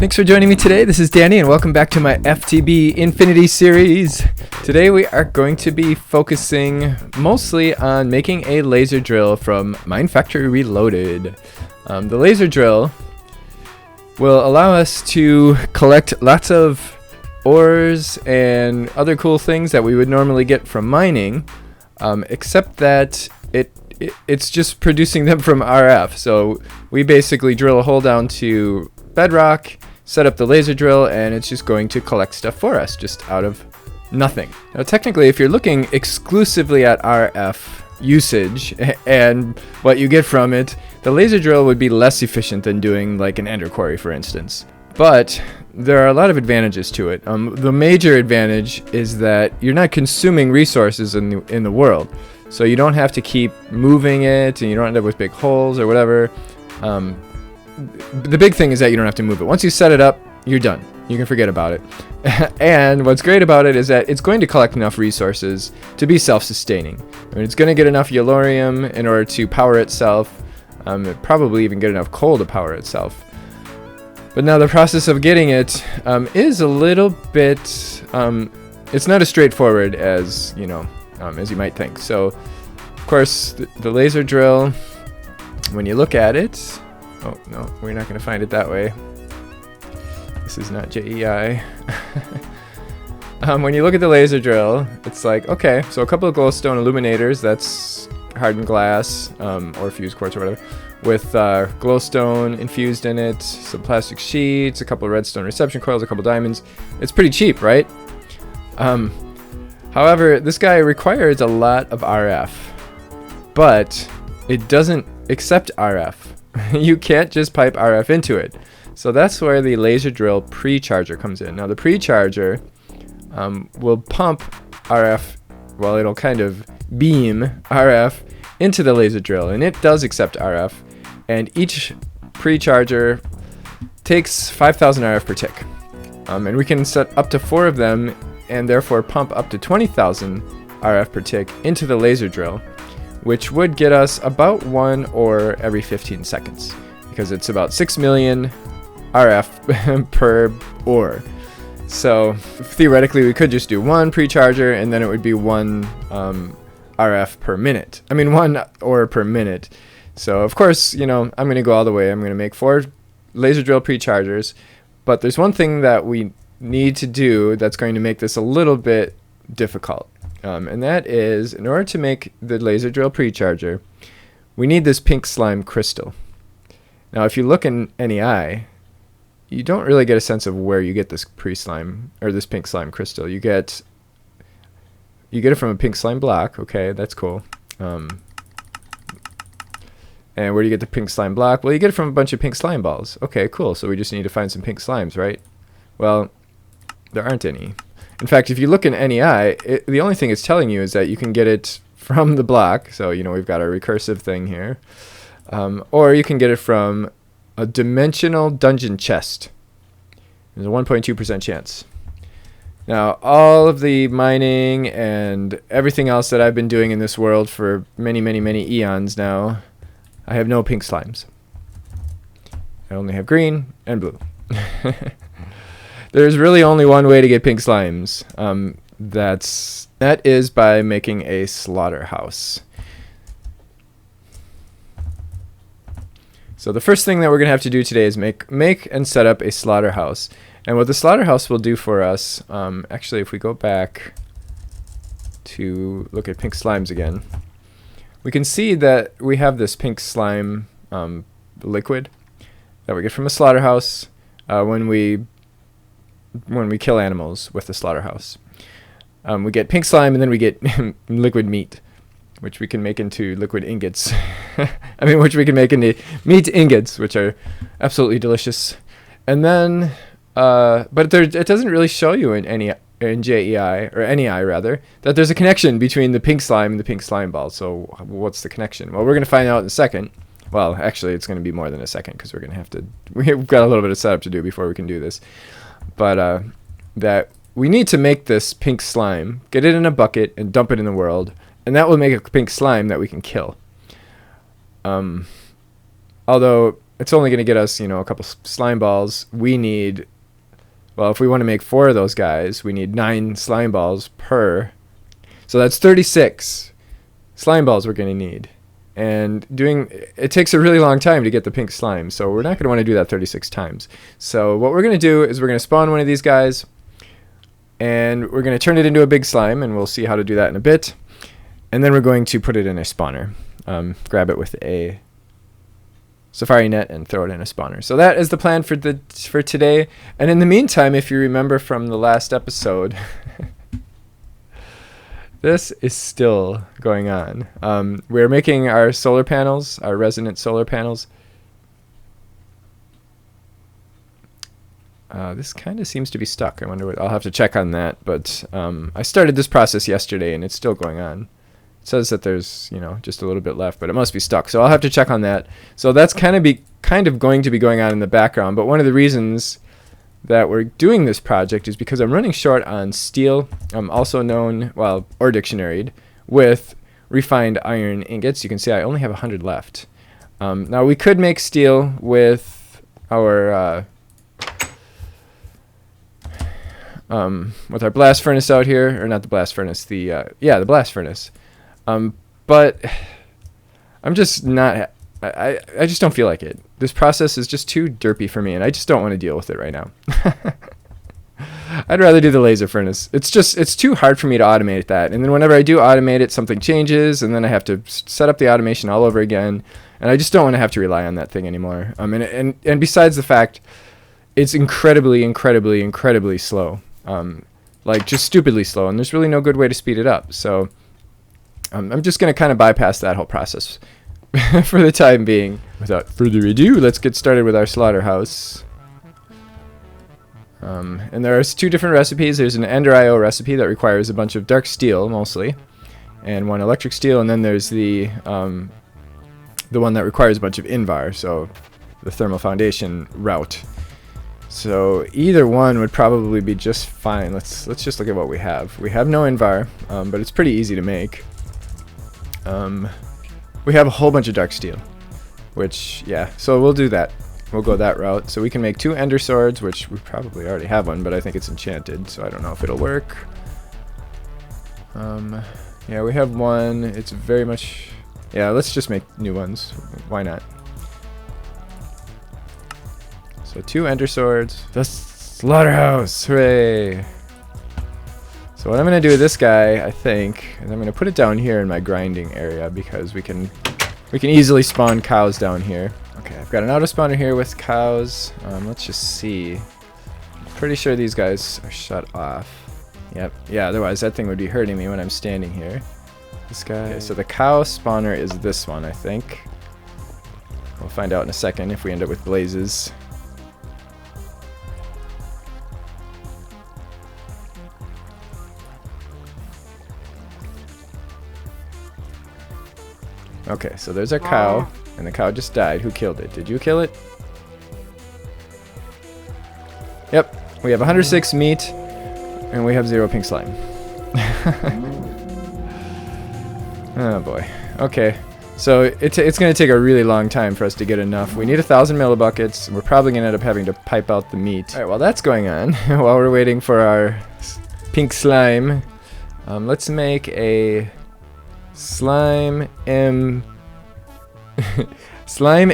Thanks for joining me today. This is Danny, and welcome back to my FTB Infinity series. Today we are going to be focusing mostly on making a laser drill from Mine Factory Reloaded. The laser drill will allow us to collect lots of ores and other cool things that we would normally get from mining, except that it's just producing them from RF. So we basically drill a hole down to bedrock, set up the laser drill, and it's just going to collect stuff for us just out of nothing. Now technically, if you're looking exclusively at RF usage and what you get from it, the laser drill would be less efficient than doing like an ender quarry, for instance. But there are a lot of advantages to it. The major advantage is that you're not consuming resources in the world, so you don't have to keep moving it, and you don't end up with big holes or whatever. The big thing is that you don't have to move it. Once you set it up, you're done. You can forget about it. And what's great about it is that it's going to collect enough resources to be self-sustaining. I mean, it's going to get enough yellorium in order to power itself. It probably even get enough coal to power itself. But now the process of getting it is a little bit... it's not as straightforward as you might think. So, of course, the laser drill, when you look at it... Oh, no, we're not going to find it that way. This is not JEI. When you look at the laser drill, it's like, okay, so a couple of glowstone illuminators, that's hardened glass, or fused quartz or whatever, with glowstone infused in it, some plastic sheets, a couple of redstone reception coils, a couple of diamonds. It's pretty cheap, right? However, this guy requires a lot of RF, but it doesn't accept RF. You can't just pipe RF into it. So that's where the laser drill pre-charger comes in. Now the pre-charger will pump RF, well, it'll kind of beam RF into the laser drill, and it does accept RF, and each pre-charger takes 5,000 RF per tick. And we can set up to 4 of them and therefore pump up to 20,000 RF per tick into the laser drill, which would get us about 1 ore every 15 seconds, because it's about 6 million RF per ore. So theoretically, we could just do 1 pre-charger, and then it would be 1 RF per minute. I mean, 1 ore per minute. So of course, I'm going to go all the way. I'm going to make 4 laser drill pre-chargers, but there's one thing that we need to do that's going to make this a little bit difficult. And that is, in order to make the laser drill pre-charger, we need this pink slime crystal. Now, if you look in NEI, you don't really get a sense of where you get this pre-slime, or this pink slime crystal. You get it from a pink slime block. Okay, that's cool. And where do you get the pink slime block? Well, you get it from a bunch of pink slime balls. Okay, cool. So we just need to find some pink slimes, right? Well, there aren't any. In fact, if you look in NEI, the only thing it's telling you is that you can get it from the block. So, we've got a recursive thing here. Or you can get it from a dimensional dungeon chest. There's a 1.2% chance. Now, all of the mining and everything else that I've been doing in this world for many, many, many eons now, I have no pink slimes. I only have green and blue. There's really only one way to get pink slimes. That is by making a slaughterhouse. So the first thing that we're going to have to do today is make and set up a slaughterhouse. And what the slaughterhouse will do for us, actually, if we go back to look at pink slimes again, we can see that we have this pink slime liquid that we get from a slaughterhouse when we kill animals with the slaughterhouse. We get pink slime, and then we get liquid meat, which we can make into liquid ingots. Which we can make into meat ingots, which are absolutely delicious. And then, but it doesn't really show you in JEI, or NEI rather, that there's a connection between the pink slime and the pink slime ball. So what's the connection? Well, we're going to find out in a second. Well, actually, it's going to be more than a second, because we've got a little bit of setup to do before we can do this. But that we need to make this pink slime, get it in a bucket, and dump it in the world, and that will make a pink slime that we can kill. Although it's only going to get us, you know, a couple slime balls. We need, well, if we want to make 4 of those guys, we need 9 slime balls per. So that's 36 slime balls we're going to need. And it takes a really long time to get the pink slime, so we're not going to want to do that 36 times. So what we're going to do is we're going to spawn one of these guys, and we're going to turn it into a big slime, and we'll see how to do that in a bit. And then we're going to put it in a spawner. Grab it with a safari net and throw it in a spawner. So that is the plan for today. And in the meantime, if you remember from the last episode, this is still going on. We're making our solar panels, our resonant solar panels. This kind of seems to be stuck. I wonder what, I'll have to check on that. But I started this process yesterday and it's still going on. It says that there's, you know, just a little bit left, but it must be stuck. So I'll have to check on that. So that's kind of going to be going on in the background. But one of the reasons that we're doing this project is because I'm running short on steel, also known, well, or dictionaried, with refined iron ingots. You can see I only have 100 left. Now we could make steel with our blast furnace out here, or not the blast furnace, the blast furnace. But I'm just not. I just don't feel like it. This process is just too derpy for me, and I just don't want to deal with it right now. I'd rather do the laser furnace. It's too hard for me to automate that. And then whenever I do automate it, something changes, and then I have to set up the automation all over again. And I just don't want to have to rely on that thing anymore. And besides the fact, it's incredibly, incredibly, incredibly slow. Like just stupidly slow, and there's really no good way to speed it up. So I'm just going to kind of bypass that whole process for the time being. Without further ado, let's get started with our slaughterhouse. And there's 2 different recipes. There's an Ender IO recipe that requires a bunch of dark steel mostly, and 1 electric steel, and then there's the one that requires a bunch of Invar, so the thermal foundation route. So either one would probably be just fine. Let's just look at what we have. We have no Invar, but it's pretty easy to make. We have a whole bunch of dark steel, which, yeah, so we'll do that. We'll go that route. So we can make 2 ender swords, which we probably already have one, but I think it's enchanted, so I don't know if it'll work. Yeah, we have 1. It's very much, yeah, let's just make new ones. Why not? So 2 ender swords. The slaughterhouse, hooray! So what I'm going to do with this guy, I think, is I'm going to put it down here in my grinding area, because we can easily spawn cows down here. Okay, I've got an auto spawner here with cows. Let's just see. I'm pretty sure these guys are shut off. Yep. Yeah, otherwise that thing would be hurting me when I'm standing here. This guy. Okay, so the cow spawner is this one, I think. We'll find out in a second if we end up with blazes. Okay, so there's our cow, and the cow just died. Who killed it? Did you kill it? Yep, we have 106 meat, and we have 0 pink slime. Oh boy. Okay, so it's going to take a really long time for us to get enough. We need 1,000 millibuckets, and we're probably going to end up having to pipe out the meat. Alright, while that's going on, while we're waiting for our pink slime, let's make a slime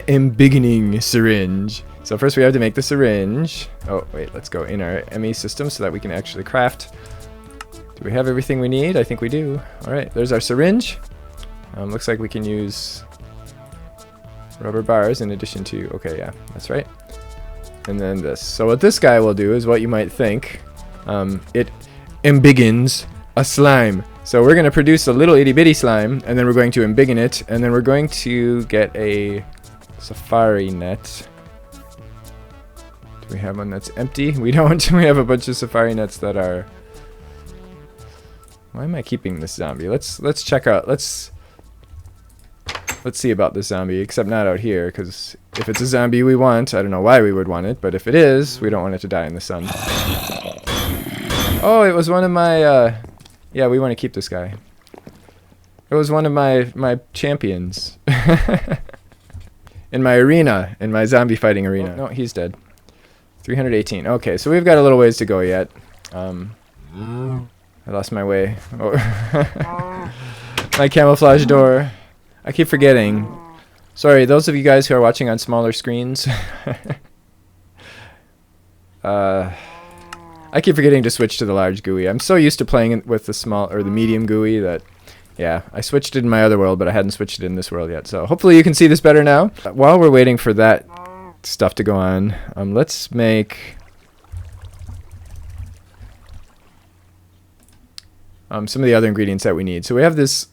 embiggening syringe. So first we have to make the syringe. Oh wait, let's go in our ME system so that we can actually craft. Do we have everything we need? I think we do. Alright, there's our syringe. Looks like we can use rubber bars in addition to, okay, yeah, that's right. And then this. So what this guy will do is what you might think. It embiggens a slime. So we're going to produce a little itty bitty slime, and then we're going to embiggen it, and then we're going to get a safari net. Do we have one that's empty? We don't. We have a bunch of safari nets that are... Why am I keeping this zombie? Let's check out. Let's see about this zombie, except not out here, because if it's a zombie we want, I don't know why we would want it, but if it is, we don't want it to die in the sun. Oh, it was one of my... Yeah, we want to keep this guy. It was one of my champions. in my arena, in my zombie fighting arena. Oh, no, he's dead. 318. Okay, so we've got a little ways to go yet. I lost my way. Oh. My camouflage door. I keep forgetting. Sorry, those of you guys who are watching on smaller screens. I keep forgetting to switch to the large GUI. I'm so used to playing with the small or the medium GUI that, yeah, I switched it in my other world, but I hadn't switched it in this world yet. So hopefully you can see this better now. While we're waiting for that stuff to go on, let's make some of the other ingredients that we need. So we have this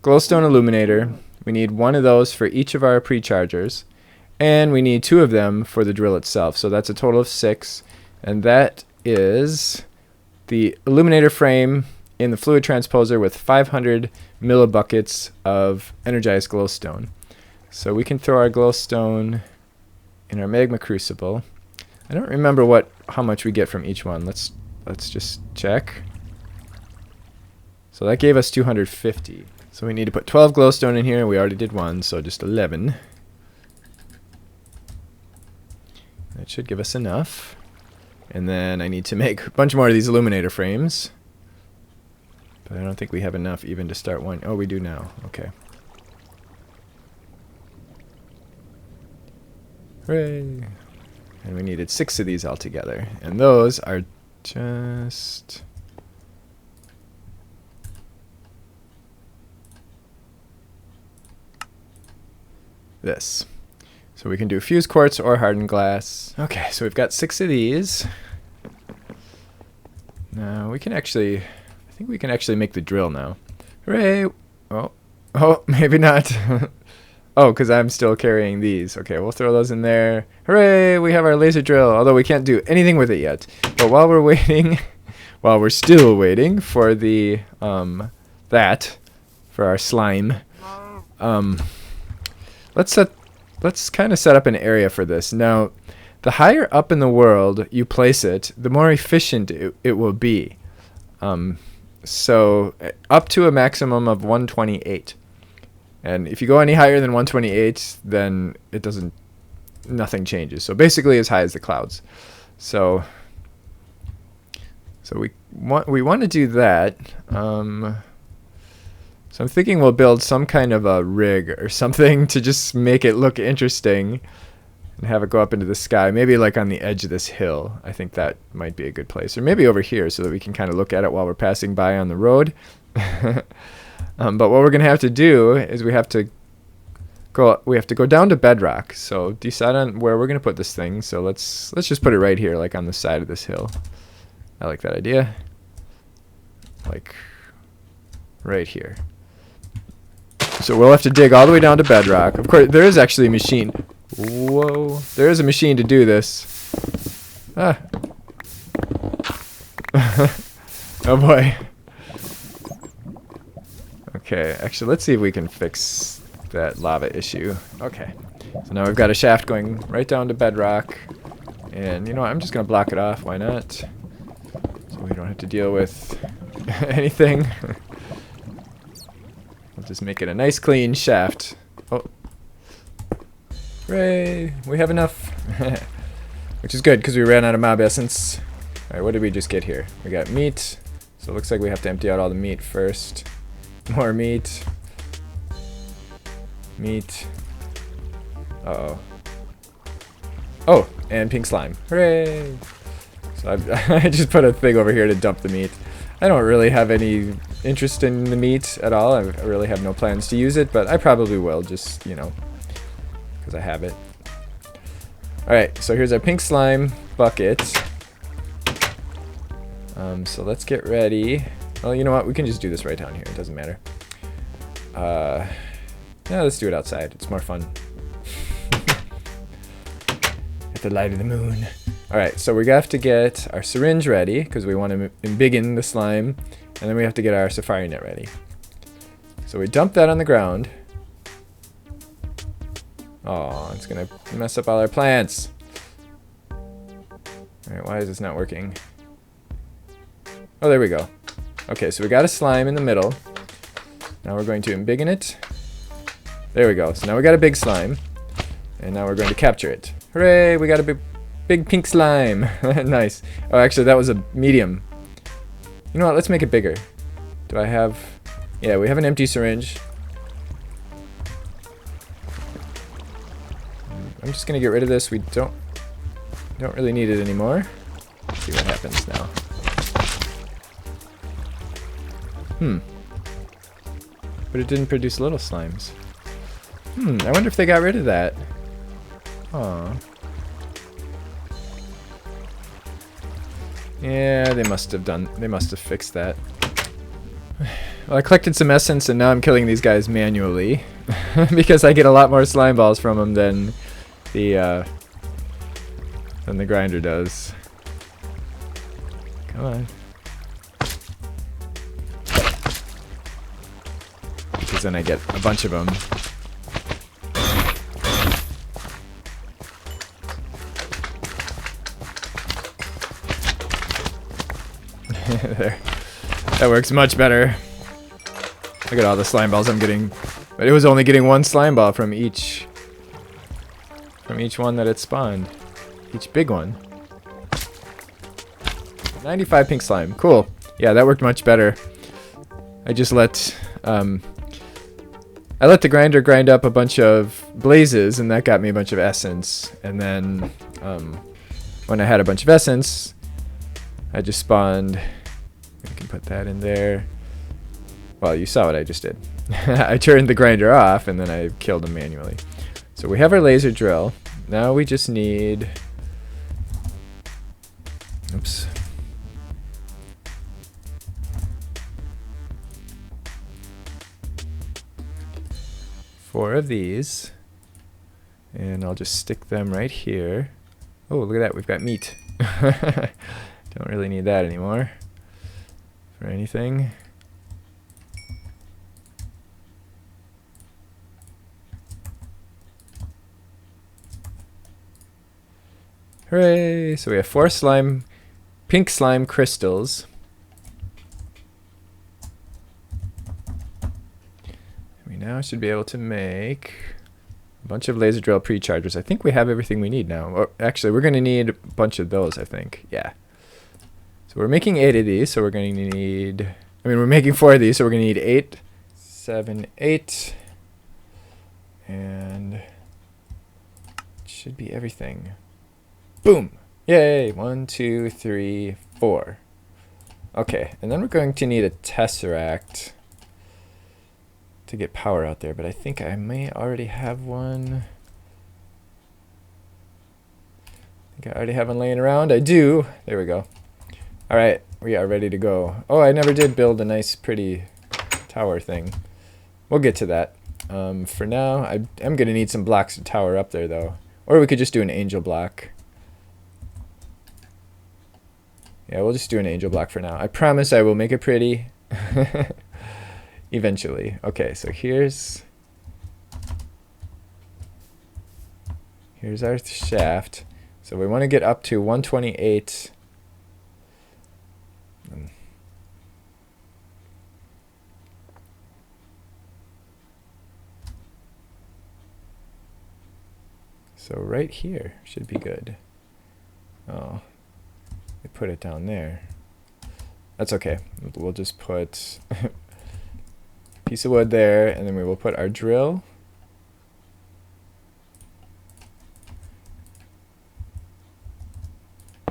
glowstone illuminator. We need one of those for each of our prechargers, and we need 2 of them for the drill itself. So that's a total of 6, and that is the illuminator frame in the fluid transposer with 500 millibuckets of energized glowstone. So we can throw our glowstone in our magma crucible. I don't remember how much we get from each one. Let's just check. So that gave us 250. So we need to put 12 glowstone in here. We already did 1, so just 11. That should give us enough. And then I need to make a bunch more of these illuminator frames. But I don't think we have enough even to start one. Oh, we do now. Okay. Hooray. And we needed 6 of these altogether. And those are just... this. So we can do fused quartz or hardened glass. Okay, so we've got 6 of these. Now we can actually, I think we can actually make the drill now. Hooray! Oh, maybe not. Oh, because I'm still carrying these. Okay, we'll throw those in there. Hooray! We have our laser drill, although we can't do anything with it yet. But while we're waiting, while we're still waiting for the, for our slime, let's kind of set up an area for this. Now, the higher up in the world you place it, the more efficient it will be. So up to a maximum of 128. And if you go any higher than 128, then nothing changes. So basically as high as the clouds. So we want to do that. So I'm thinking we'll build some kind of a rig or something to just make it look interesting and have it go up into the sky. Maybe like on the edge of this hill. I think that might be a good place. Or maybe over here so that we can kind of look at it while we're passing by on the road. But what we're going to have to do is we have to go down to bedrock. So decide on where we're going to put this thing. So let's just put it right here, like on the side of this hill. I like that idea. Like right here. So we'll have to dig all the way down to bedrock. Of course, there is actually a machine. Whoa. There is a machine to do this. Ah. Oh boy. Okay, actually, let's see if we can fix that lava issue. Okay. So now we've got a shaft going right down to bedrock. And you know what? I'm just going to block it off. Why not? So we don't have to deal with anything. We'll just make it a nice clean shaft. Oh. Hooray! We have enough. Which is good because we ran out of mob essence. Alright, what did we just get here? We got meat. So it looks like we have to empty out all the meat first. More meat. Meat. Uh-oh. Oh, and pink slime. Hooray! So I just put a thing over here to dump the meat. I don't really have any interest in the meat at all. I really have no plans to use it, but I probably will, just, you know, because I have it. Alright, so here's our pink slime bucket. So let's get ready. Well, you know what? We can just do this right down here. It doesn't matter. Yeah, let's do it outside. It's more fun. At the light of the moon. Alright, so we have to get our syringe ready, because we want to embiggen the slime. And then we have to get our safari net ready. So we dump that on the ground. Oh, it's going to mess up all our plants. Alright, why is this not working? Oh, there we go. Okay, so we got a slime in the middle. Now we're going to embiggen it. There we go. So now we got a big slime. And now we're going to capture it. Hooray, we got a big pink slime. Nice. Oh, actually, that was a medium. You know what, let's make it bigger. Do I have... Yeah, we have an empty syringe. I'm just gonna get rid of this. We don't really need it anymore. Let's see what happens now. But it didn't produce little slimes. I wonder if they got rid of that. Aw. Yeah, they must have fixed that. Well, I collected some essence and now I'm killing these guys manually. Because I get a lot more slime balls from them than the grinder does. Come on. Because then I get a bunch of them. There. That works much better. Look at all the slime balls I'm getting. But it was only getting one slime ball from each one that it spawned. Each big one. 95 pink slime. Cool. Yeah, that worked much better. I just let the grinder grind up a bunch of blazes, and that got me a bunch of essence. And then when I had a bunch of essence, I just spawned. We can put that in there. Well, you saw what I just did. I turned the grinder off, and then I killed them manually. So we have our laser drill. Now we just need... Oops. Four of these. And I'll just stick them right here. Oh, look at that. We've got meat. Don't really need that anymore for anything. Hooray! So we have 4 pink slime crystals. We now should be able to make a bunch of laser drill pre-chargers. I think we have everything we need now. Or actually, we're going to need a bunch of those, I think. Yeah. So we're making 8 of these, so we're going to need... I mean, we're making 4 of these, so we're going to need 8, 7, 8. And it should be everything. Boom! Yay! 1, 2, 3, 4. Okay, and then we're going to need a tesseract to get power out there, but I think I may already have one. I think I already have one laying around. I do! There we go. Alright, we are ready to go. Oh, I never did build a nice, pretty tower thing. We'll get to that. For now, I'm going to need some blocks to tower up there, though. Or we could just do an angel block. Yeah, we'll just do an angel block for now. I promise I will make it pretty. Eventually. Okay, so here's our shaft. So we want to get up to 128. So right here should be good. Oh. They put it down there. That's okay. We'll just put a piece of wood there, and then we will put our drill.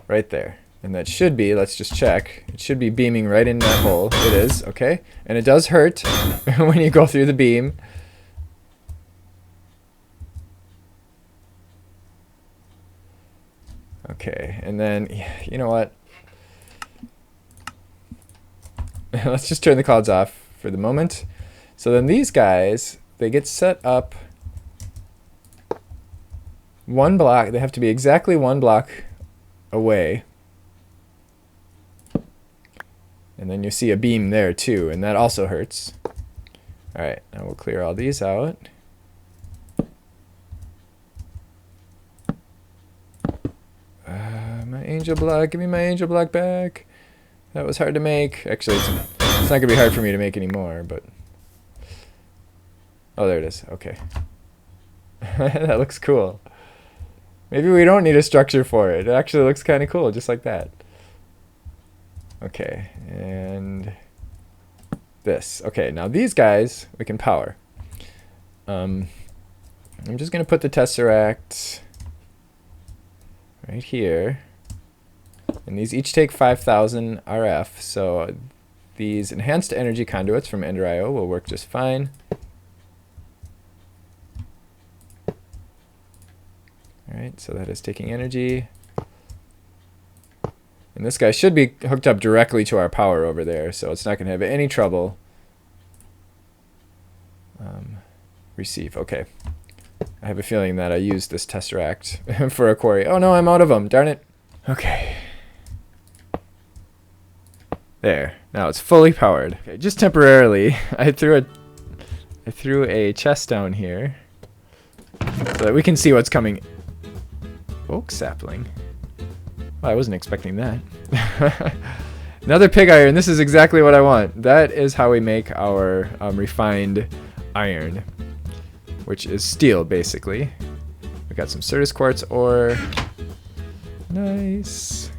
Right there. And that should be, let's just check, it should be beaming right in that hole. It is, okay. And it does hurt when you go through the beam. Okay, and then, you know what? Let's just turn the clouds off for the moment. So then these guys, they get set up 1 block. They have to be exactly 1 block away. And then you see a beam there too, and that also hurts. Alright, now we'll clear all these out. My angel block, give me my angel block back. That was hard to make. Actually, it's not going to be hard for me to make anymore, but... Oh, there it is. Okay. That looks cool. Maybe we don't need a structure for it. It actually looks kind of cool, just like that. Okay, and this. Okay, now these guys we can power. I'm just going to put the Tesseract right here. And these each take 5,000 RF, so these enhanced energy conduits from Ender.io will work just fine. Alright, so that is taking energy. And this guy should be hooked up directly to our power over there, so it's not going to have any trouble. Receive, okay. I have a feeling that I used this Tesseract for a quarry. Oh no, I'm out of them, darn it. Okay. There, now it's fully powered. Okay, just temporarily, I threw a chest down here so that we can see what's coming. Oak sapling. Well, I wasn't expecting that. Another pig iron. This is exactly what I want. That is how we make our refined iron, which is steel, basically. We got some Certus quartz ore. Nice.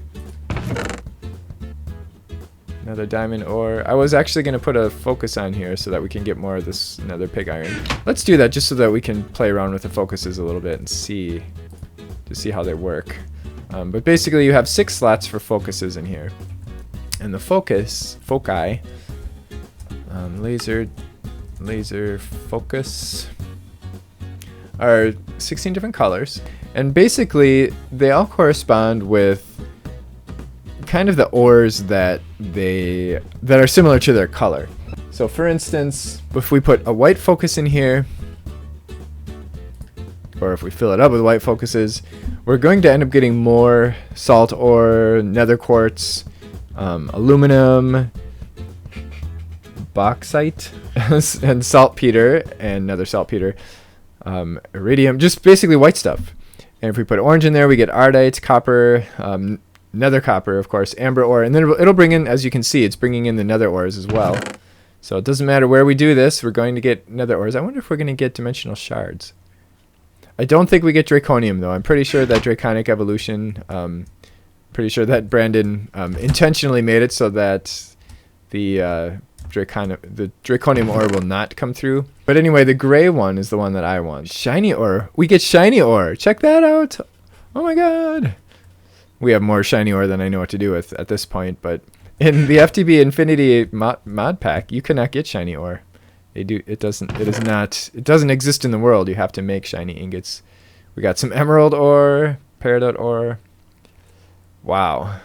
Another diamond ore. I was actually going to put a focus on here so that we can get more of this another pig iron. Let's do that just so that we can play around with the focuses a little bit and see how they work. But basically you have 6 slots for focuses in here. And the foci, laser focus, are 16 different colors. And basically they all correspond with kind of the ores that are similar to their color. So for instance, if we put a white focus in here, or if we fill it up with white focuses, we're going to end up getting more salt ore, nether quartz, aluminum, bauxite, and saltpeter, and nether saltpeter, iridium, just basically white stuff. And if we put orange in there, we get ardite, copper, nether copper, of course, amber ore, and then it'll bring in, as you can see, it's bringing in the nether ores as well. So it doesn't matter where we do this, we're going to get nether ores. I wonder if we're going to get dimensional shards. I don't think we get draconium though. I'm pretty sure that draconic evolution, pretty sure that Brandon intentionally made it so that the draconium ore will not come through. But anyway, the gray one is the one that I want. Shiny ore. We get shiny ore. Check that out. Oh my god. We have more shiny ore than I know what to do with at this point, but in the FTB Infinity mod pack, you cannot get shiny ore. It doesn't exist in the world. You have to make shiny ingots. We got some emerald ore, peridot ore. Wow.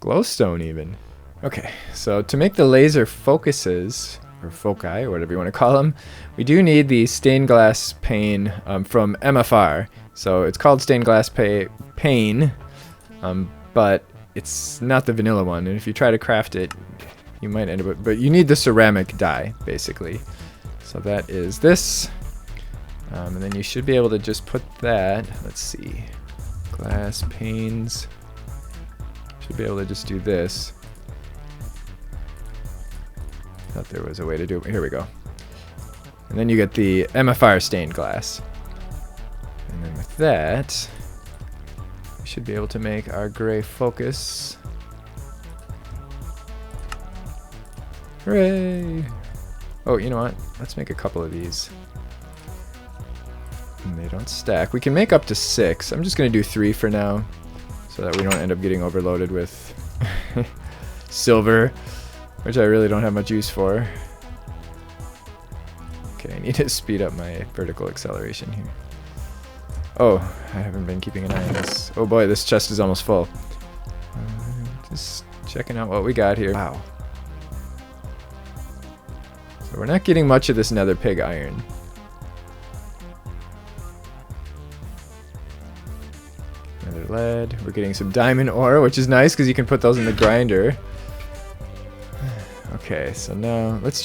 Glowstone even. Okay, so to make the laser focuses, or foci, or whatever you want to call them, we do need the stained glass pane from MFR. So it's called stained glass pane, but it's not the vanilla one. And if you try to craft it, you might end up with, but you need the ceramic dye, basically. So that is this. And then you should be able to just put that, let's see, glass panes. Should be able to just do this. Thought there was a way to do it. Here we go. And then you get the MFR stained glass. And then with that, we should be able to make our gray focus. Hooray! Oh, you know what? Let's make a couple of these. And they don't stack. We can make up to 6. I'm just going to do 3 for now, so that we don't end up getting overloaded with silver, which I really don't have much use for. Okay, I need to speed up my vertical acceleration here. Oh, I haven't been keeping an eye on this. Oh boy, this chest is almost full. Just checking out what we got here. Wow. So we're not getting much of this nether pig iron. Nether lead. We're getting some diamond ore, which is nice because you can put those in the grinder. Okay, so now let's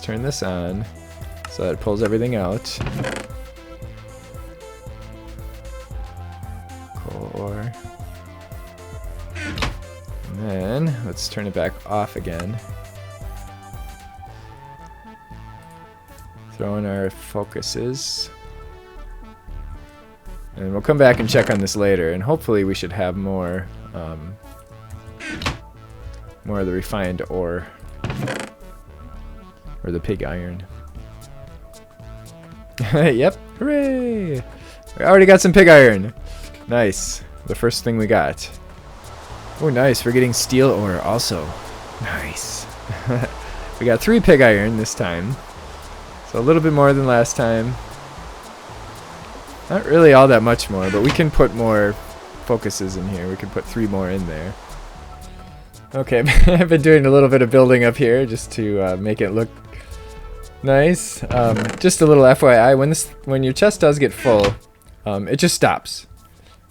turn this on so that it pulls everything out. Coal ore. And then let's turn it back off again. Throw in our focuses. And we'll come back and check on this later, and hopefully we should have more more of the refined ore, or the pig iron. Yep, hooray! We already got some pig iron. Nice, the first thing we got. Oh, nice, we're getting steel ore also. Nice. We got 3 pig iron this time, so a little bit more than last time. Not really all that much more, but we can put more focuses in here. We can put 3 more in there. Okay, I've been doing a little bit of building up here just to make it look nice. Just a little FYI, when your chest does get full, it just stops.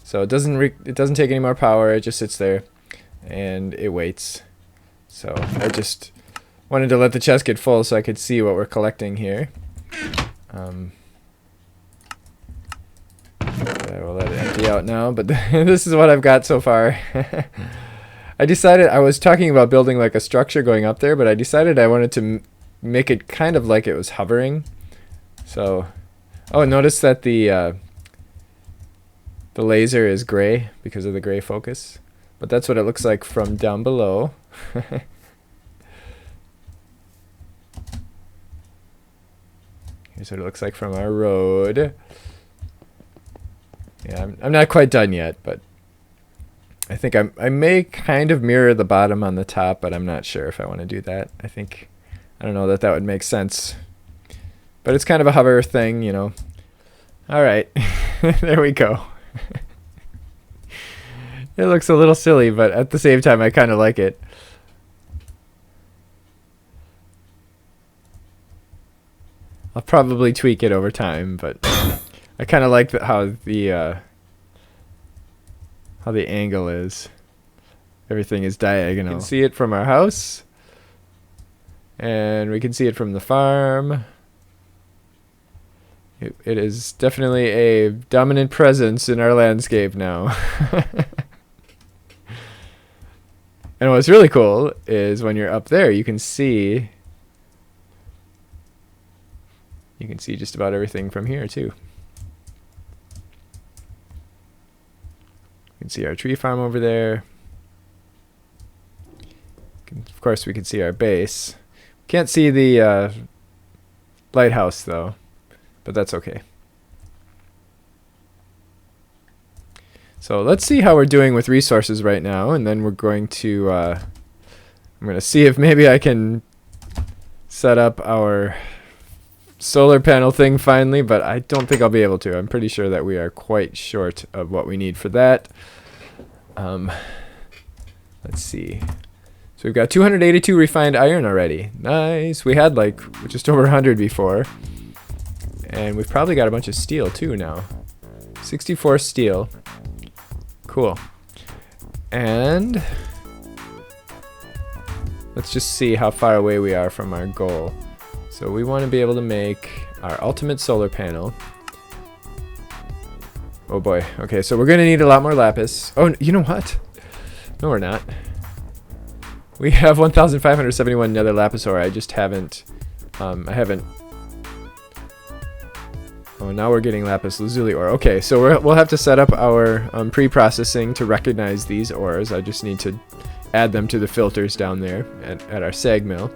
So it doesn't take any more power. It just sits there and it waits. So I just wanted to let the chest get full so I could see what we're collecting here. I will let it empty out now, but this is what I've got so far. I decided, I was talking about building like a structure going up there, but I decided I wanted to make it kind of like it was hovering. So, oh, notice that the laser is gray because of the gray focus, but that's what it looks like from down below. Here's what it looks like from our road. Yeah, I'm not quite done yet, but I think I may kind of mirror the bottom on the top, but I'm not sure if I want to do that. I don't know that would make sense. But it's kind of a hover thing, you know. All right, there we go. It looks a little silly, but at the same time, I kind of like it. I'll probably tweak it over time, but I kind of like how the angle is. Everything is diagonal. You can see it from our house, and we can see it from the farm. It is definitely a dominant presence in our landscape now. And what's really cool is when you're up there, you can see just about everything from here too. You can see our tree farm over there. Of course, we can see our base. Can't see the lighthouse though, but that's okay. So let's see how we're doing with resources right now, and then we're going to I'm going to see if maybe I can set up our solar panel thing finally, but I don't think I'll be able to. I'm pretty sure that we are quite short of what we need for that. Let's see. So we've got 282 refined iron already. Nice. We had like just over 100 before. And we've probably got a bunch of steel too now. 64 steel. Cool. And let's just see how far away we are from our goal. So we want to be able to make our ultimate solar panel. Oh boy. Okay, so we're going to need a lot more lapis. Oh, you know what? No, we're not. We have 1,571 nether lapis ore. I just haven't... I haven't... Oh, now we're getting lapis lazuli ore. Okay, so we'll have to set up our pre-processing to recognize these ores. I just need to add them to the filters down there at our sag mill.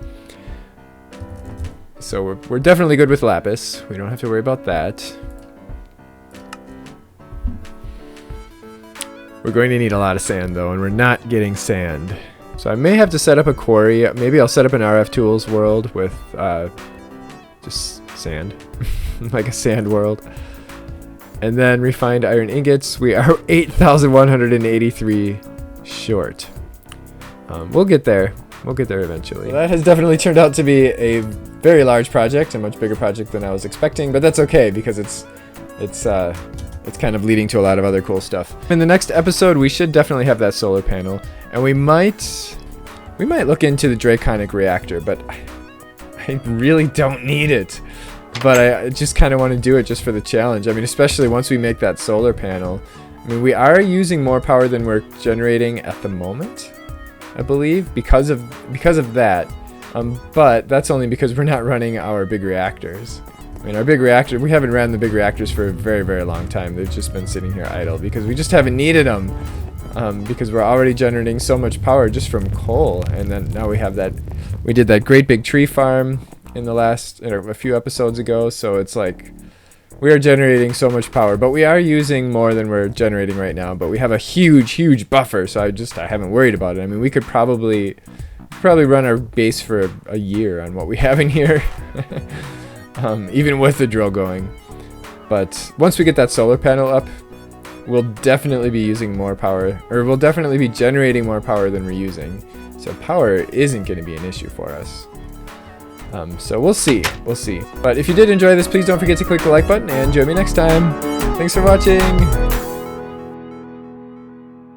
So we're definitely good with lapis. We don't have to worry about that. We're going to need a lot of sand though, and we're not getting sand. So I may have to set up a quarry. Maybe I'll set up an RF Tools world with just sand. Like a sand world. And then refined iron ingots. We are 8,183 short. We'll get there. We'll get there eventually. Well, that has definitely turned out to be a very large project, a much bigger project than I was expecting, but that's okay because it's kind of leading to a lot of other cool stuff. In the next episode, we should definitely have that solar panel, and we might look into the Draconic reactor, but I really don't need it. But I just kind of want to do it just for the challenge. I mean, especially once we make that solar panel. I mean, we are using more power than we're generating at the moment, I believe, because of that. But that's only because we're not running our big reactors. I mean, our big reactor, we haven't ran the big reactors for a very, very long time. They've just been sitting here idle because we just haven't needed them. Because we're already generating so much power just from coal. And then now we have that, we did that great big tree farm in the last, a few episodes ago. So it's like, we are generating so much power, but we are using more than we're generating right now. But we have a huge, huge buffer. So I haven't worried about it. I mean, we could probably run our base for a year on what we have in here. Even with the drill going. But once we get that solar panel up, we'll definitely be using more power, or we'll definitely be generating more power than we're using. So power isn't going to be an issue for us. So we'll see. But if you did enjoy this, please don't forget to click the like button and join me next time. Thanks for watching.